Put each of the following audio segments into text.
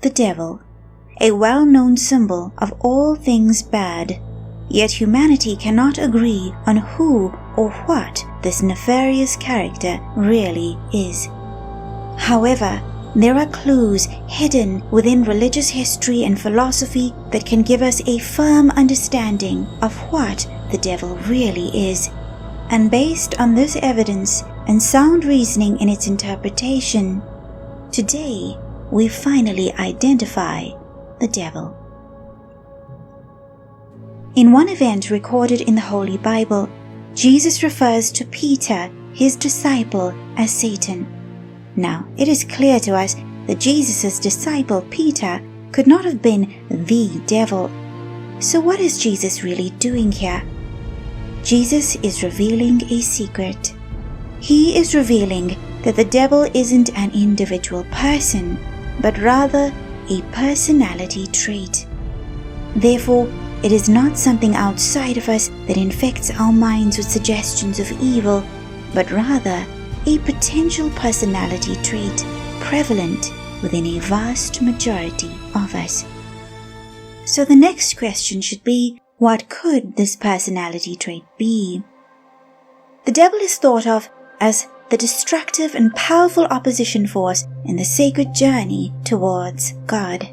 the devil, a well-known symbol of all things bad. Yet humanity cannot agree on who or what this nefarious character really is. However, there are clues hidden within religious history and philosophy that can give us a firm understanding of what the devil really is. And based on this evidence and sound reasoning in its interpretation, today we finally identify the devil. In one event recorded in the Holy Bible, Jesus refers to Peter, his disciple, as Satan. Now, it is clear to us that Jesus' disciple Peter could not have been the devil. So what is Jesus really doing here? Jesus is revealing a secret. He is revealing that the devil isn't an individual person, but rather a personality trait. Therefore, it is not something outside of us that infects our minds with suggestions of evil, but rather a potential personality trait prevalent within a vast majority of us. So the next question should be, what could this personality trait be? The devil is thought of as the destructive and powerful opposition force in the sacred journey towards God.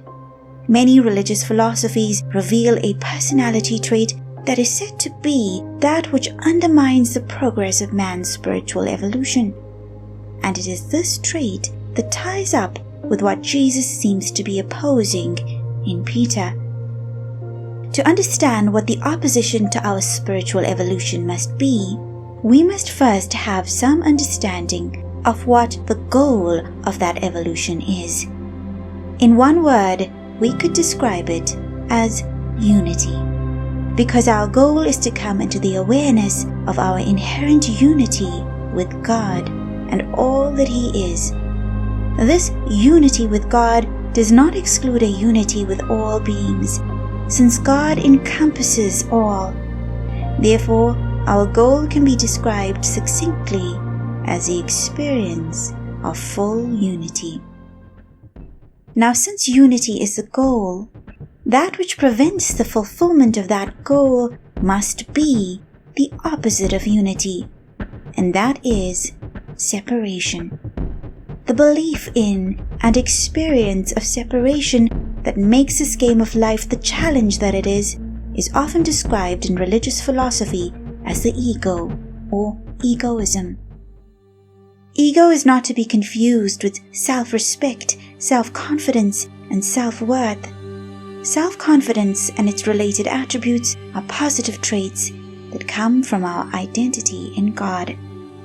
Many religious philosophies reveal a personality trait that is said to be that which undermines the progress of man's spiritual evolution. And it is this trait that ties up with what Jesus seems to be opposing in Peter. To understand what the opposition to our spiritual evolution must be, we must first have some understanding of what the goal of that evolution is. In one word, we could describe it as unity, because our goal is to come into the awareness of our inherent unity with God and all that He is. This unity with God does not exclude a unity with all beings, since God encompasses all. Therefore, our goal can be described succinctly as the experience of full unity. Now, since unity is the goal, that which prevents the fulfillment of that goal must be the opposite of unity, and that is separation. The belief in and experience of separation that makes this game of life the challenge that it is often described in religious philosophy as the ego or egoism. Ego is not to be confused with self-respect, self-confidence, and self-worth. Self-confidence and its related attributes are positive traits that come from our identity in God,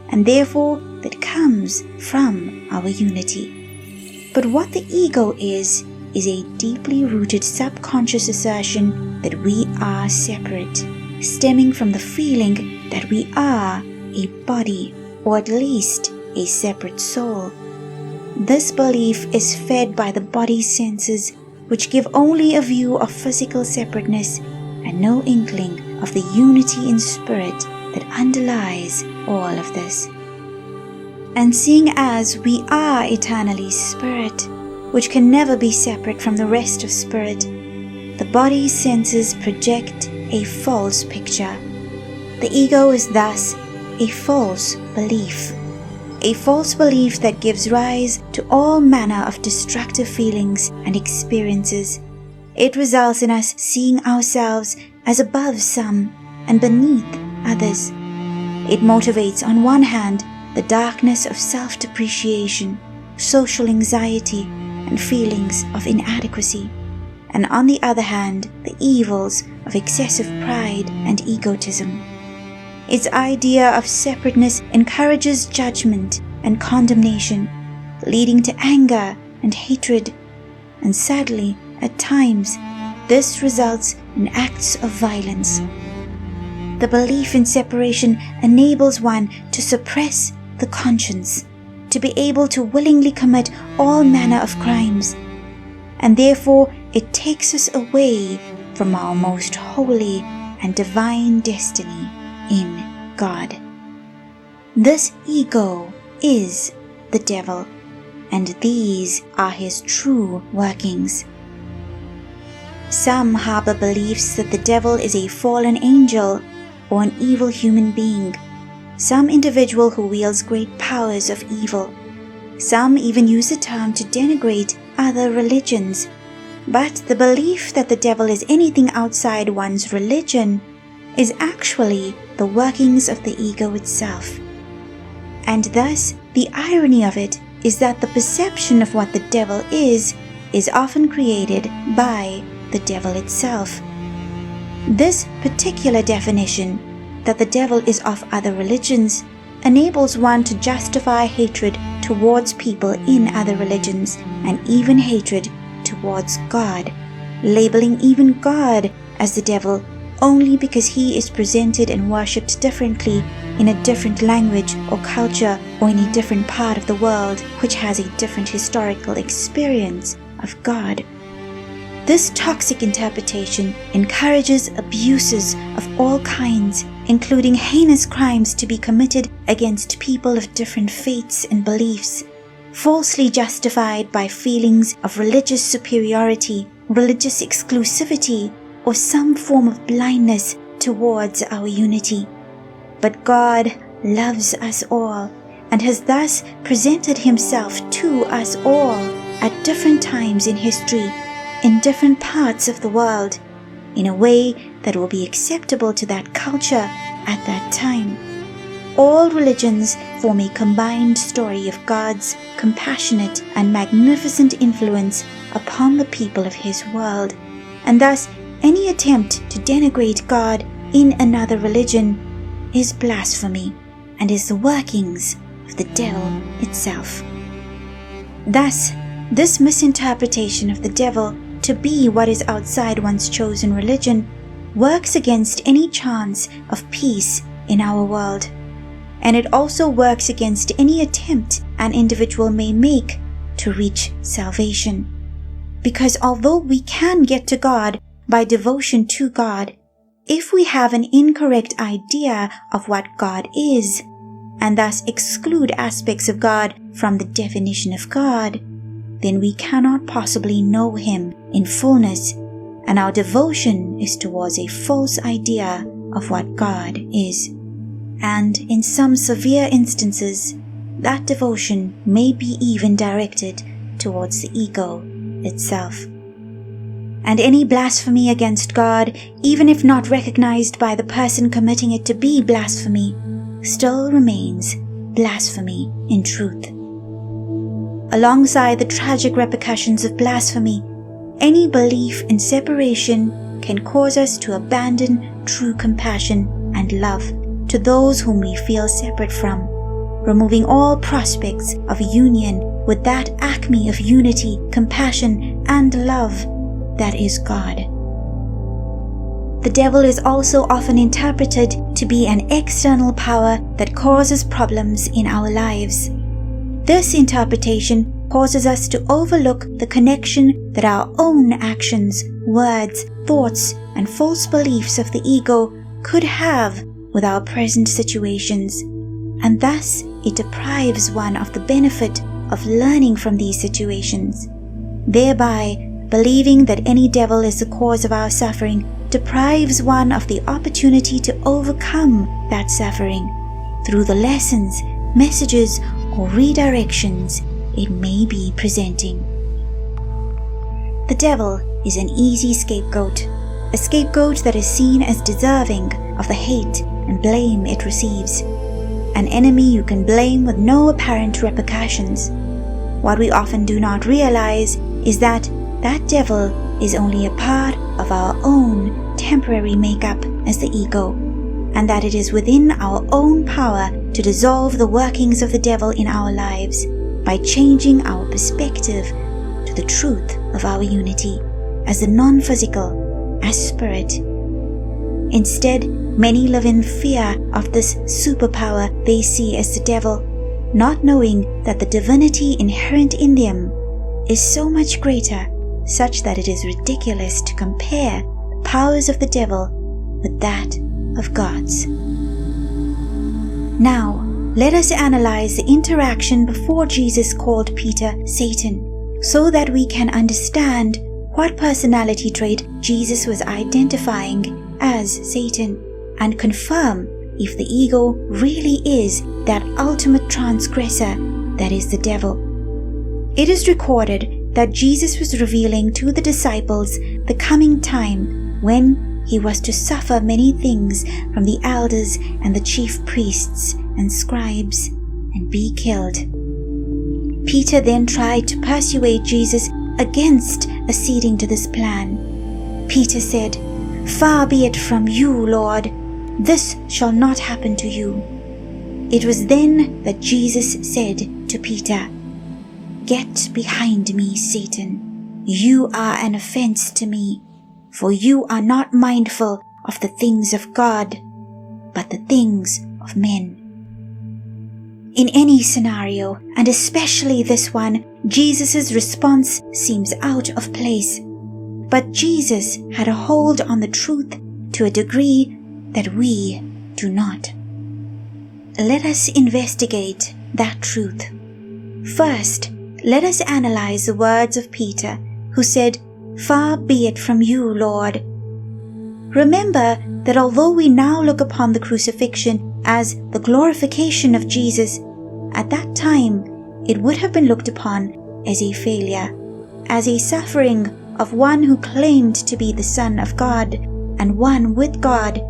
and therefore that comes from our unity. But what the ego is a deeply rooted subconscious assertion that we are separate, stemming from the feeling that we are a body, or at least a separate soul. This belief is fed by the body's senses, which give only a view of physical separateness and no inkling of the unity in spirit that underlies all of this. And seeing as we are eternally spirit, which can never be separate from the rest of spirit, the body's senses project a false picture. The ego is thus a false belief. A false belief that gives rise to all manner of destructive feelings and experiences. It results in us seeing ourselves as above some and beneath others. It motivates on one hand the darkness of self-depreciation, social anxiety, and feelings of inadequacy, and on the other hand the evils of excessive pride and egotism. Its idea of separateness encourages judgment and condemnation, leading to anger and hatred, and sadly, at times, this results in acts of violence. The belief in separation enables one to suppress the conscience, to be able to willingly commit all manner of crimes, and therefore it takes us away from our most holy and divine destiny in God. This ego is the devil, and these are his true workings. Some harbor beliefs that the devil is a fallen angel or an evil human being, some individual who wields great powers of evil. Some even use the term to denigrate other religions. But the belief that the devil is anything outside one's religion is actually the workings of the ego itself. And thus, the irony of it is that the perception of what the devil is often created by the devil itself. This particular definition, that the devil is of other religions, enables one to justify hatred towards people in other religions and even hatred towards God, labeling even God as the devil only because he is presented and worshipped differently in a different language or culture or in a different part of the world which has a different historical experience of God. This toxic interpretation encourages abuses of all kinds, including heinous crimes to be committed against people of different faiths and beliefs, falsely justified by feelings of religious superiority, religious exclusivity, or some form of blindness towards our unity. But God loves us all and has thus presented himself to us all at different times in history, in different parts of the world, in a way that will be acceptable to that culture at that time. All religions form a combined story of God's compassionate and magnificent influence upon the people of his world, and thus any attempt to denigrate God in another religion is blasphemy and is the workings of the devil itself. Thus, this misinterpretation of the devil to be what is outside one's chosen religion works against any chance of peace in our world, and it also works against any attempt an individual may make to reach salvation. Because although we can get to God by devotion to God, if we have an incorrect idea of what God is, and thus exclude aspects of God from the definition of God, then we cannot possibly know him in fullness, and our devotion is towards a false idea of what God is. And in some severe instances, that devotion may be even directed towards the ego itself. And any blasphemy against God, even if not recognized by the person committing it to be blasphemy, still remains blasphemy in truth. Alongside the tragic repercussions of blasphemy, any belief in separation can cause us to abandon true compassion and love to those whom we feel separate from, removing all prospects of union with that acme of unity, compassion, and love that is God. The devil is also often interpreted to be an external power that causes problems in our lives. This interpretation causes us to overlook the connection that our own actions, words, thoughts, and false beliefs of the ego could have with our present situations, and thus it deprives one of the benefit of learning from these situations. Thereby, believing that any devil is the cause of our suffering deprives one of the opportunity to overcome that suffering through the lessons, messages, or redirections it may be presenting. The devil is an easy scapegoat, a scapegoat that is seen as deserving of the hate and blame it receives, an enemy you can blame with no apparent repercussions. What we often do not realize is that devil is only a part of our own temporary makeup as the ego, and that it is within our own power to dissolve the workings of the devil in our lives by changing our perspective to the truth of our unity as the non-physical, as spirit. Instead, many live in fear of this superpower they see as the devil, not knowing that the divinity inherent in them is so much greater, such that it is ridiculous to compare the powers of the devil with that of God's. Now, let us analyze the interaction before Jesus called Peter Satan, so that we can understand what personality trait Jesus was identifying as Satan, and confirm if the ego really is that ultimate transgressor that is the devil. It is recorded that Jesus was revealing to the disciples the coming time when he was to suffer many things from the elders and the chief priests and scribes and be killed. Peter then tried to persuade Jesus against acceding to this plan. Peter said, "Far be it from you, Lord, this shall not happen to you." It was then that Jesus said to Peter, "Get behind me, Satan. You are an offense to me, for you are not mindful of the things of God, but the things of men." In any scenario, and especially this one, Jesus' response seems out of place. But Jesus had a hold on the truth to a degree that we do not. Let us investigate that truth. First, let us analyze the words of Peter, who said, "Far be it from you, Lord." Remember that although we now look upon the crucifixion as the glorification of Jesus, at that time it would have been looked upon as a failure, as a suffering of one who claimed to be the Son of God and one with God,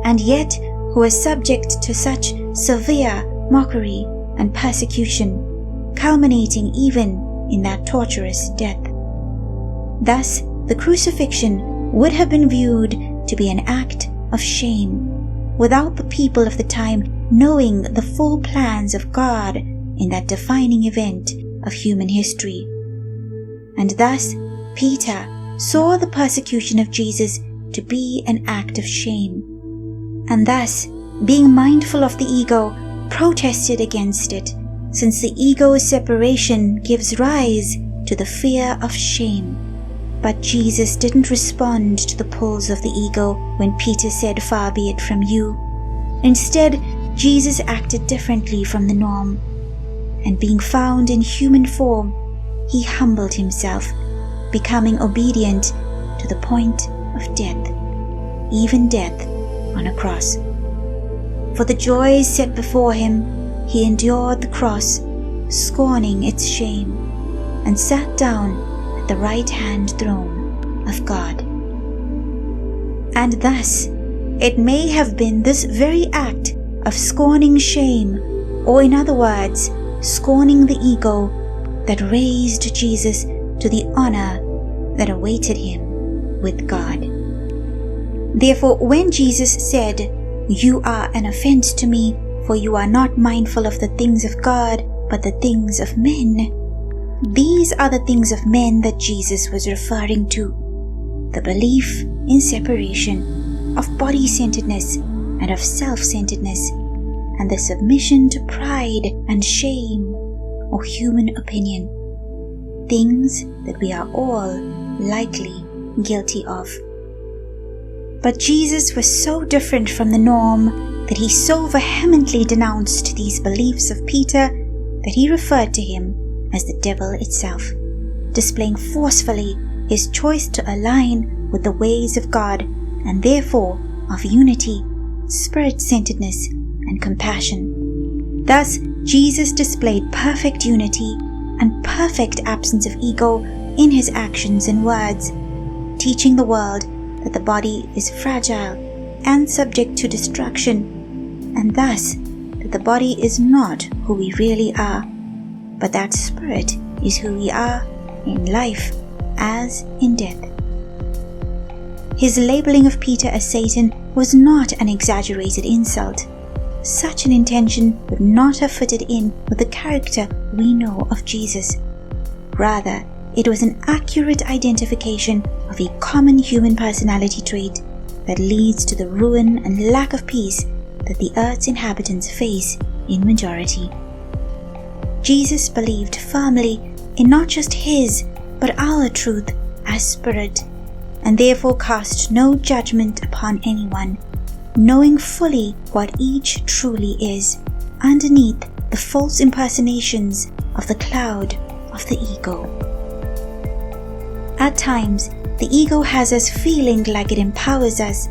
and yet who was subject to such severe mockery and persecution, culminating even in that torturous death. Thus, the crucifixion would have been viewed to be an act of shame, without the people of the time knowing the full plans of God in that defining event of human history. And thus, Peter saw the persecution of Jesus to be an act of shame, and thus, being mindful of the ego, protested against it, since the ego's separation gives rise to the fear of shame. But Jesus didn't respond to the pulls of the ego when Peter said, "Far be it from you." Instead, Jesus acted differently from the norm, and being found in human form, he humbled himself, becoming obedient to the point of death, even death on a cross. For the joys set before him, he endured the cross, scorning its shame, and sat down at the right-hand throne of God. And thus, it may have been this very act of scorning shame, or in other words, scorning the ego, that raised Jesus to the honor that awaited him with God. Therefore, when Jesus said, "You are an offense to me, for you are not mindful of the things of God, but the things of men," these are the things of men that Jesus was referring to: the belief in separation, of body-centeredness and of self-centeredness, and the submission to pride and shame or human opinion, things that we are all likely guilty of. But Jesus was so different from the norm that he so vehemently denounced these beliefs of Peter that he referred to him as the devil itself, displaying forcefully his choice to align with the ways of God and therefore of unity, spirit-centeredness, and compassion. Thus, Jesus displayed perfect unity and perfect absence of ego in his actions and words, teaching the world that the body is fragile and subject to destruction, and thus that the body is not who we really are, but that spirit is who we are in life as in death. His labeling of Peter as Satan was not an exaggerated insult. Such an intention would not have fitted in with the character we know of Jesus. Rather, it was an accurate identification of a common human personality trait that leads to the ruin and lack of peace that the earth's inhabitants face in majority. Jesus believed firmly in not just his, but our truth as spirit, and therefore cast no judgment upon anyone, knowing fully what each truly is, underneath the false impersonations of the cloud of the ego. At times, the ego has us feeling like it empowers us,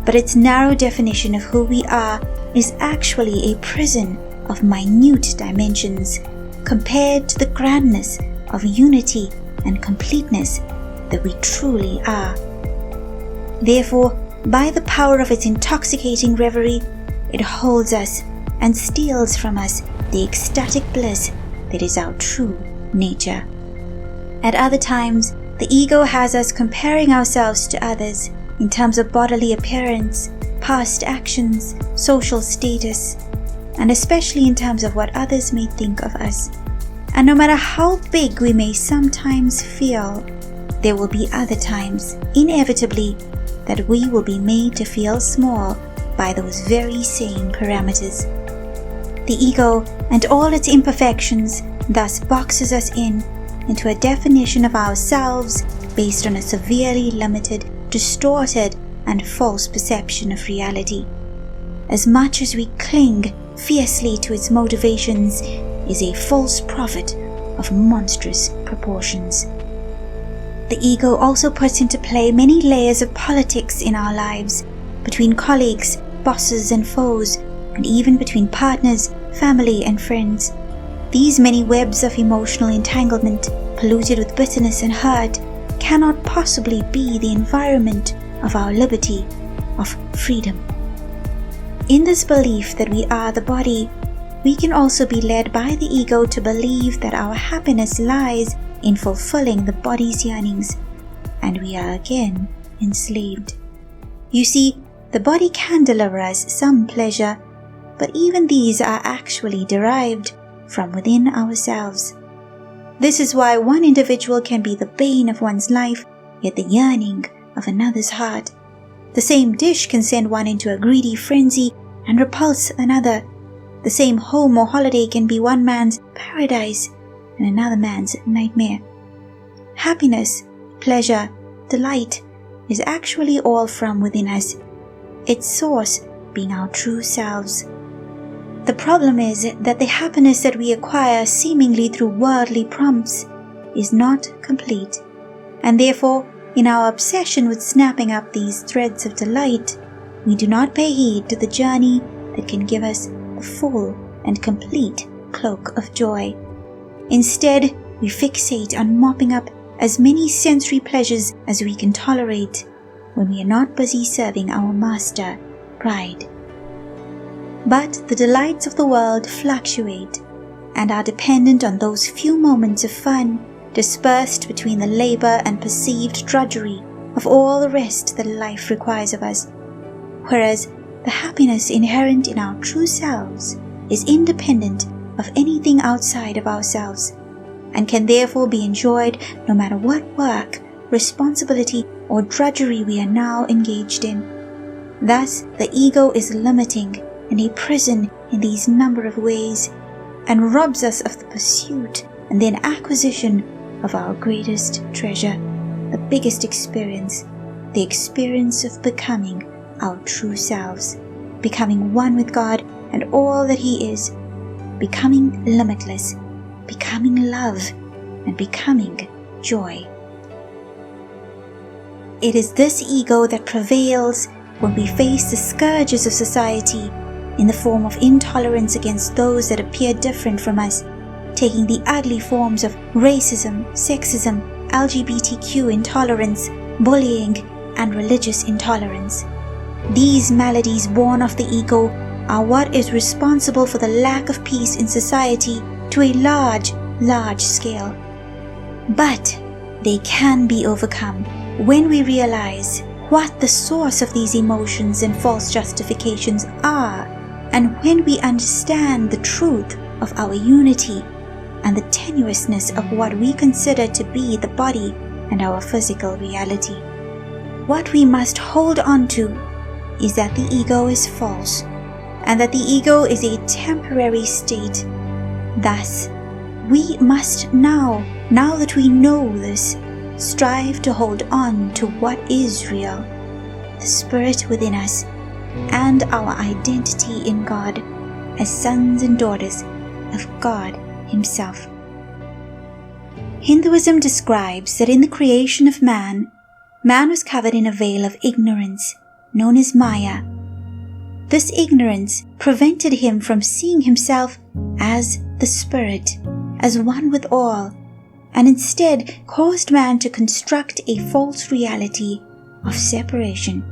but its narrow definition of who we are is actually a prison of minute dimensions compared to the grandness of unity and completeness that we truly are. Therefore, by the power of its intoxicating reverie, it holds us and steals from us the ecstatic bliss that is our true nature. At other times, the ego has us comparing ourselves to others in terms of bodily appearance, past actions, social status, and especially in terms of what others may think of us. And no matter how big we may sometimes feel, there will be other times, inevitably, that we will be made to feel small by those very same parameters. The ego and all its imperfections thus boxes us into a definition of ourselves based on a severely limited, distorted, and false perception of reality. As much as we cling fiercely to its motivations is a false prophet of monstrous proportions. The ego also puts into play many layers of politics in our lives, between colleagues, bosses and foes, and even between partners, family and friends. These many webs of emotional entanglement, polluted with bitterness and hurt, cannot possibly be the environment of our liberty, of freedom. In this belief that we are the body, we can also be led by the ego to believe that our happiness lies in fulfilling the body's yearnings, and we are again enslaved. You see, the body can deliver us some pleasure, but even these are actually derived from within ourselves. This is why one individual can be the bane of one's life, yet the yearning of another's heart. The same dish can send one into a greedy frenzy and repulse another. The same home or holiday can be one man's paradise and another man's nightmare. Happiness, pleasure, delight is actually all from within us, its source being our true selves. The problem is that the happiness that we acquire seemingly through worldly prompts is not complete, and therefore, in our obsession with snapping up these threads of delight, we do not pay heed to the journey that can give us the full and complete cloak of joy. Instead, we fixate on mopping up as many sensory pleasures as we can tolerate when we are not busy serving our master, pride. But the delights of the world fluctuate and are dependent on those few moments of fun dispersed between the labor and perceived drudgery of all the rest that life requires of us, whereas the happiness inherent in our true selves is independent of anything outside of ourselves, and can therefore be enjoyed no matter what work, responsibility, or drudgery we are now engaged in. Thus, the ego is limiting and a prison in these number of ways, and robs us of the pursuit and then acquisition of our greatest treasure, the biggest experience, the experience of becoming our true selves, becoming one with God and all that He is, becoming limitless, becoming love, and becoming joy. It is this ego that prevails when we face the scourges of society in the form of intolerance against those that appear different from us, taking the ugly forms of racism, sexism, LGBTQ intolerance, bullying, and religious intolerance. These maladies born of the ego are what is responsible for the lack of peace in society to a large scale. But they can be overcome when we realize what the source of these emotions and false justifications are, and when we understand the truth of our unity and the tenuousness of what we consider to be the body and our physical reality. What we must hold on to is that the ego is false, and that the ego is a temporary state. Thus, we must now that we know this, strive to hold on to what is real, the spirit within us, and our identity in God, as sons and daughters of God Himself. Hinduism describes that in the creation of man was covered in a veil of ignorance known as Maya. This ignorance prevented him from seeing himself as the Spirit, as one with all, and instead caused man to construct a false reality of separation.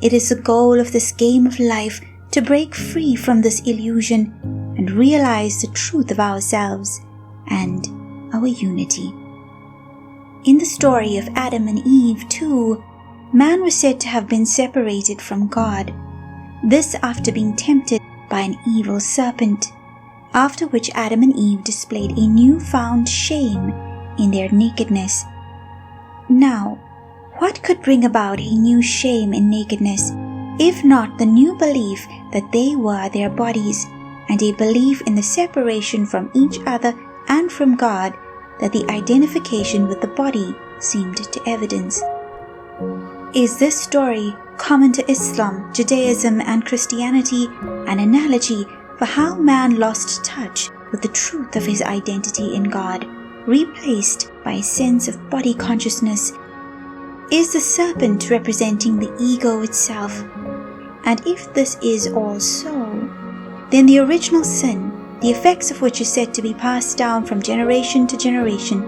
It is the goal of this game of life to break free from this illusion and realize the truth of ourselves and our unity. In the story of Adam and Eve too, man was said to have been separated from God, this after being tempted by an evil serpent, after which Adam and Eve displayed a newfound shame in their nakedness. Now, what could bring about a new shame in nakedness, if not the new belief that they were their bodies, and a belief in the separation from each other and from God that the identification with the body seemed to evidence? Is this story, common to Islam, Judaism, and Christianity, an analogy for how man lost touch with the truth of his identity in God, replaced by a sense of body consciousness? Is the serpent representing the ego itself? And if this is all so, then the original sin, the effects of which is said to be passed down from generation to generation,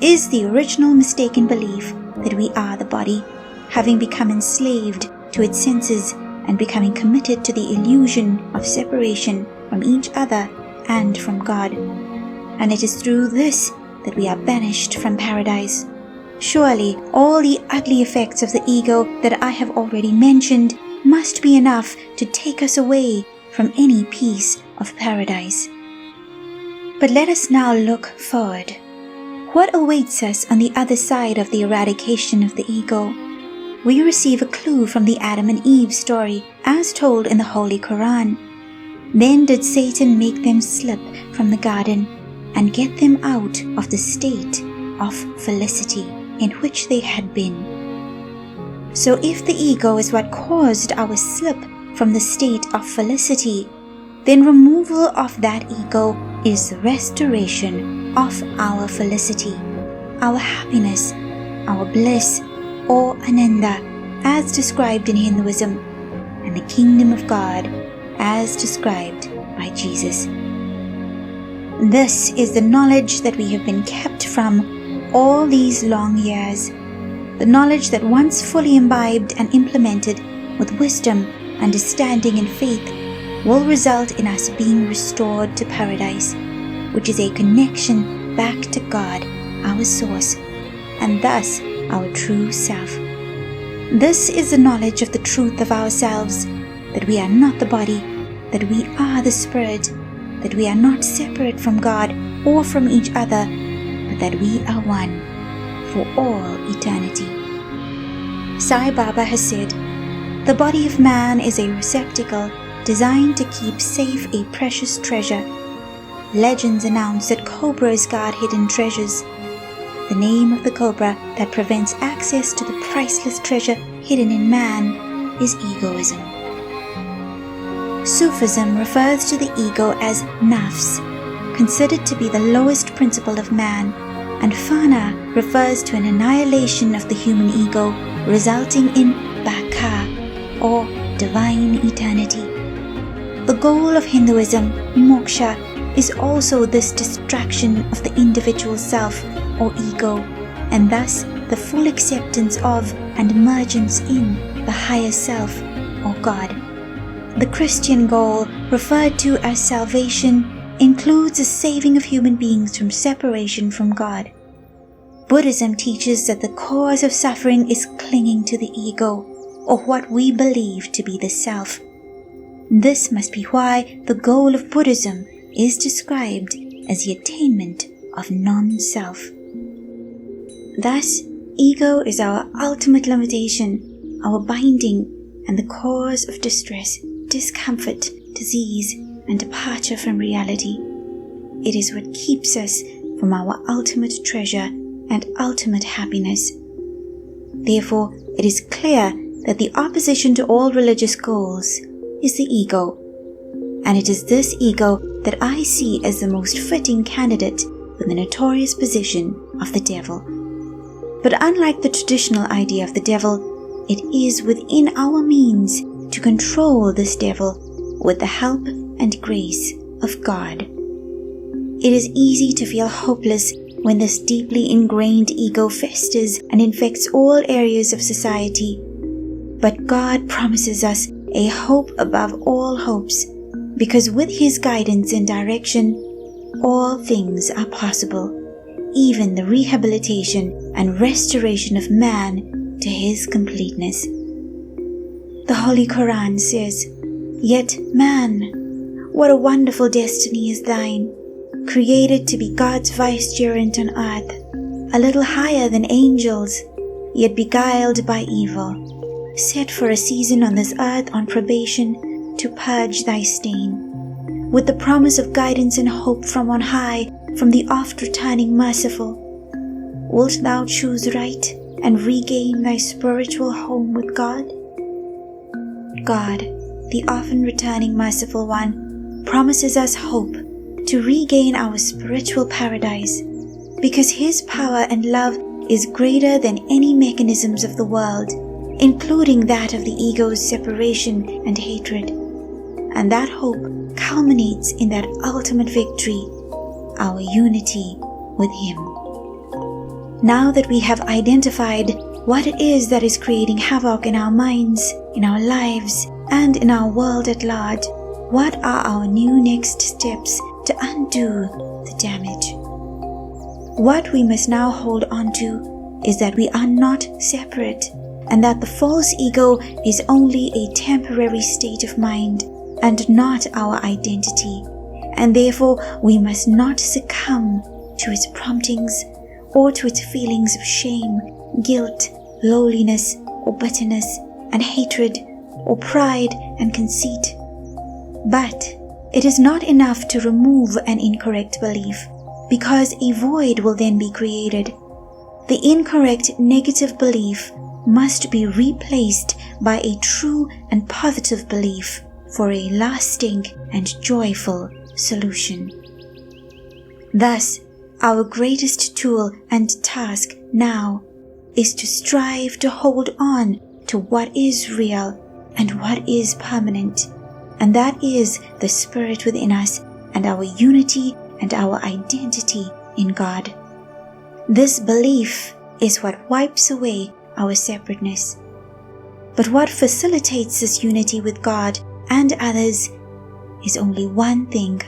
is the original mistaken belief that we are the body, having become enslaved to its senses and becoming committed to the illusion of separation from each other and from God. And it is through this that we are banished from paradise. Surely all the ugly effects of the ego that I have already mentioned must be enough to take us away from any peace of paradise. But let us now look forward. What awaits us on the other side of the eradication of the ego? We receive a clue from the Adam and Eve story as told in the Holy Quran. Then did Satan make them slip from the garden and get them out of the state of felicity in which they had been. So if the ego is what caused our slip from the state of felicity, then removal of that ego is the restoration of our felicity, our happiness, our bliss, or ananda, as described in Hinduism, and the kingdom of God, as described by Jesus. This is the knowledge that we have been kept from all these long years, the knowledge that once fully imbibed and implemented with wisdom, understanding, and faith will result in us being restored to paradise, which is a connection back to God, our source, and thus our true self. This is the knowledge of the truth of ourselves, that we are not the body, that we are the Spirit, that we are not separate from God or from each other, but that we are one for all eternity. Sai Baba has said, "The body of man is a receptacle designed to keep safe a precious treasure. Legends announce that cobras guard hidden treasures. The name of the cobra that prevents access to the priceless treasure hidden in man is egoism." Sufism refers to the ego as nafs, considered to be the lowest principle of man, and fana refers to an annihilation of the human ego, resulting in baka, or divine eternity. The goal of Hinduism, moksha, is also this distraction of the individual self or ego, and thus the full acceptance of and emergence in the higher self or God. The Christian goal, referred to as salvation, includes the saving of human beings from separation from God. Buddhism teaches that the cause of suffering is clinging to the ego, or what we believe to be the self. This must be why the goal of Buddhism is described as the attainment of non-self. Thus, ego is our ultimate limitation, our binding, and the cause of distress, discomfort, disease, and departure from reality. It is what keeps us from our ultimate treasure and ultimate happiness. Therefore, it is clear that the opposition to all religious goals is the ego, and it is this ego that I see as the most fitting candidate for the notorious position of the devil. But unlike the traditional idea of the devil, it is within our means to control this devil with the help and grace of God. It is easy to feel hopeless when this deeply ingrained ego festers and infects all areas of society. But God promises us a hope above all hopes, because with His guidance and direction, all things are possible, even the rehabilitation and restoration of man to his completeness. The Holy Quran says, "Yet man, what a wonderful destiny is thine, created to be God's vicegerent on earth, a little higher than angels, yet beguiled by evil, set for a season on this earth on probation to purge thy stain, with the promise of guidance and hope from on high, from the oft-returning merciful. Wilt thou choose right and regain thy spiritual home with God?" God, the often-returning merciful one, promises us hope to regain our spiritual paradise, because His power and love is greater than any mechanisms of the world, including that of the ego's separation and hatred. And that hope culminates in that ultimate victory, our unity with Him. Now that we have identified what it is that is creating havoc in our minds, in our lives, and in our world at large, what are our new next steps to undo the damage? What we must now hold on to is that we are not separate, and that the false ego is only a temporary state of mind and not our identity, and therefore we must not succumb to its promptings or to its feelings of shame, guilt, lowliness, or bitterness, and hatred, or pride and conceit. But it is not enough to remove an incorrect belief, because a void will then be created. The incorrect negative belief must be replaced by a true and positive belief for a lasting and joyful solution. Thus, our greatest tool and task now is to strive to hold on to what is real and what is permanent, and that is the Spirit within us and our unity and our identity in God. This belief is what wipes away our separateness. But what facilitates this unity with God and others is only one thing,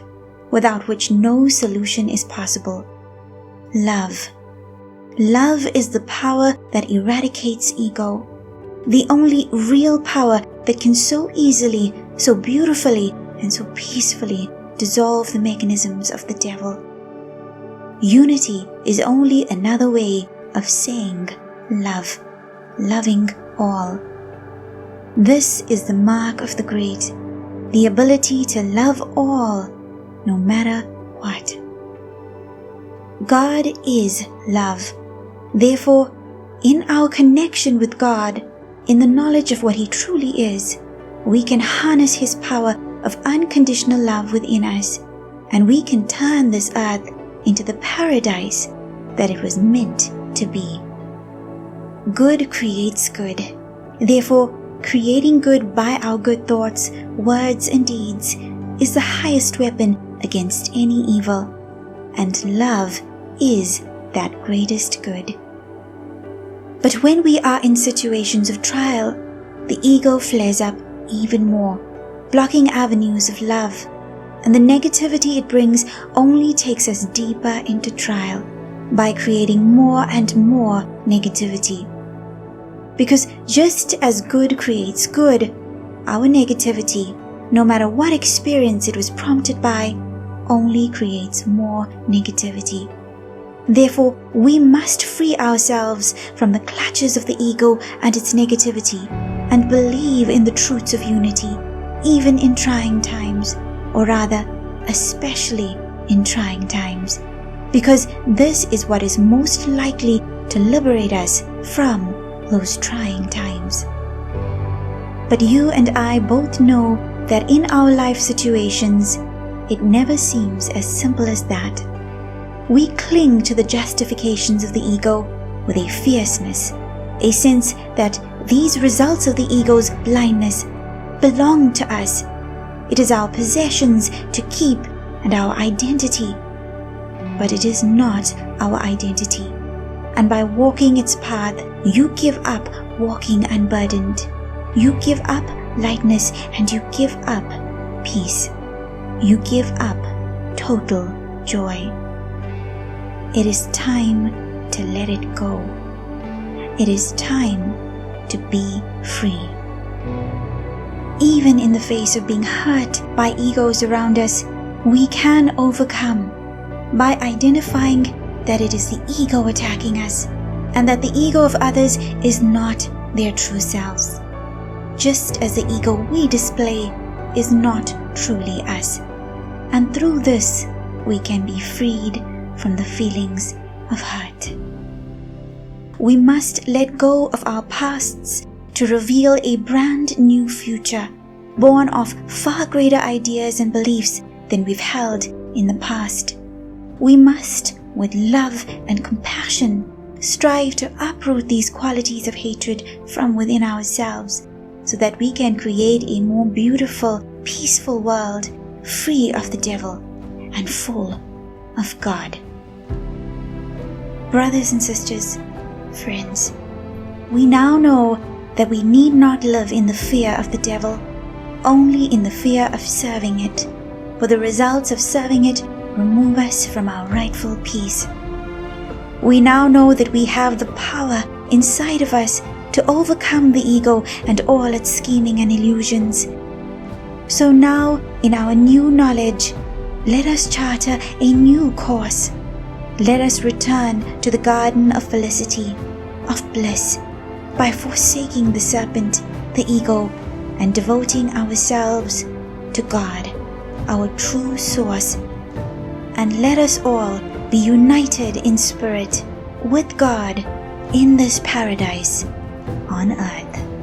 without which no solution is possible: love. Love is the power that eradicates ego, the only real power that can so easily, so beautifully, and so peacefully dissolve the mechanisms of the devil. Unity is only another way of saying love, loving all. This is the mark of the great, the ability to love all, no matter what. God is love. Therefore, in our connection with God, in the knowledge of what He truly is, we can harness His power of unconditional love within us, and we can turn this earth into the paradise that it was meant to be. Good creates good. Therefore, creating good by our good thoughts, words, and deeds is the highest weapon against any evil, and love is that greatest good. But when we are in situations of trial, the ego flares up even more, blocking avenues of love, and the negativity it brings only takes us deeper into trial by creating more and more negativity. Because just as good creates good, our negativity, no matter what experience it was prompted by, only creates more negativity. Therefore, we must free ourselves from the clutches of the ego and its negativity, and believe in the truths of unity, even in trying times, or rather, especially in trying times, because this is what is most likely to liberate us from those trying times. But you and I both know that in our life situations, it never seems as simple as that. We cling to the justifications of the ego with a fierceness, a sense that these results of the ego's blindness belong to us. It is our possessions to keep and our identity. But it is not our identity. And by walking its path, you give up walking unburdened. You give up lightness and you give up peace. You give up total joy. It is time to let it go. It is time to be free. Even in the face of being hurt by egos around us, we can overcome by identifying that it is the ego attacking us and that the ego of others is not their true selves, just as the ego we display is not truly us. And through this, we can be freed from the feelings of hurt. We must let go of our pasts to reveal a brand new future, born of far greater ideas and beliefs than we've held in the past. We must, with love and compassion, strive to uproot these qualities of hatred from within ourselves, so that we can create a more beautiful, peaceful world, free of the devil and full of God. Brothers and sisters, friends, we now know that we need not live in the fear of the devil, only in the fear of serving it, for the results of serving it remove us from our rightful peace. We now know that we have the power inside of us to overcome the ego and all its scheming and illusions. So now, in our new knowledge, let us charter a new course. Let us return to the garden of felicity, of bliss, by forsaking the serpent, the ego, and devoting ourselves to God, our true source. And let us all be united in spirit with God in this paradise on earth.